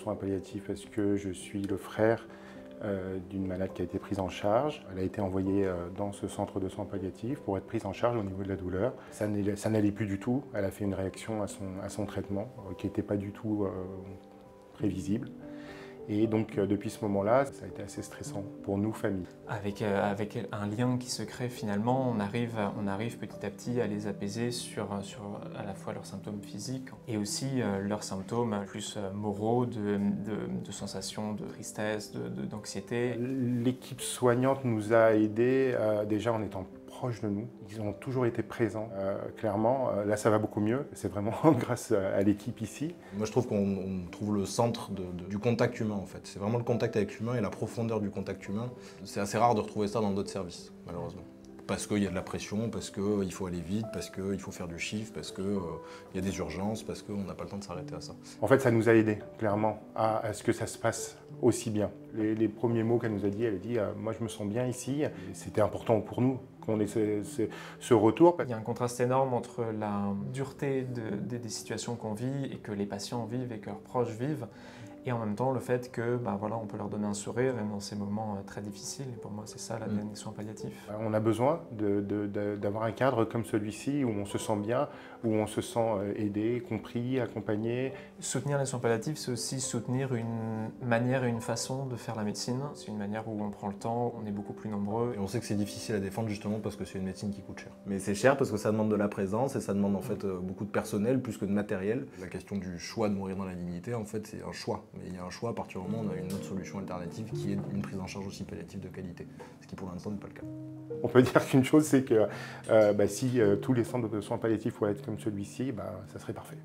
soins palliatifs parce que je suis le frère d'une malade qui a été prise en charge. Elle a été envoyée dans ce centre de soins palliatifs pour être prise en charge au niveau de la douleur. Ça n'allait plus du tout. Elle a fait une réaction à son traitement qui n'était pas du tout prévisible. Et donc depuis ce moment-là, ça a été assez stressant pour nous, famille. Avec un lien qui se crée finalement, on arrive petit à petit à les apaiser sur à la fois leurs symptômes physiques et aussi leurs symptômes plus moraux, de sensations de tristesse, d'anxiété. L'équipe soignante nous a aidés déjà en étant proches de nous. Ils ont toujours été présents, clairement. Là, ça va beaucoup mieux. C'est vraiment grâce à l'équipe ici. Moi, je trouve qu'on trouve le centre du contact humain, en fait. C'est vraiment le contact avec l'humain et la profondeur du contact humain. C'est assez rare de retrouver ça dans d'autres services, malheureusement. Parce qu'il y a de la pression, parce qu'il faut aller vite, parce qu'il faut faire du chiffre, parce qu'il y a des urgences, parce qu'on n'a pas le temps de s'arrêter à ça. En fait, ça nous a aidés, clairement, à ce que ça se passe aussi bien. Les premiers mots qu'elle nous a dit, elle a dit « moi, je me sens bien ici ». C'était important pour nous qu'on ait ce retour. Il y a un contraste énorme entre la dureté des situations qu'on vit et que les patients vivent et que leurs proches vivent, et en même temps le fait que voilà, on peut leur donner un sourire même dans ces moments très difficiles. Et pour moi, c'est ça l'ADN des soins palliatifs. On a besoin d'avoir un cadre comme celui-ci où on se sent bien, où on se sent aidé, compris, accompagné. Soutenir les soins palliatifs, c'est aussi soutenir une manière et une façon de faire la médecine. C'est une manière où on prend le temps, on est beaucoup plus nombreux. Et on sait que c'est difficile à défendre justement parce que c'est une médecine qui coûte cher. Mais c'est cher parce que ça demande de la présence et ça demande en fait beaucoup de personnel plus que de matériel. La question du choix de mourir dans la dignité, en fait, c'est un choix. Mais il y a un choix à partir du moment où on a une autre solution alternative qui est une prise en charge aussi palliative de qualité. Ce qui pour l'instant n'est pas le cas. On peut dire qu'une chose, c'est que si tous les centres de soins palliatifs pouvaient être comme celui-ci, ça serait parfait.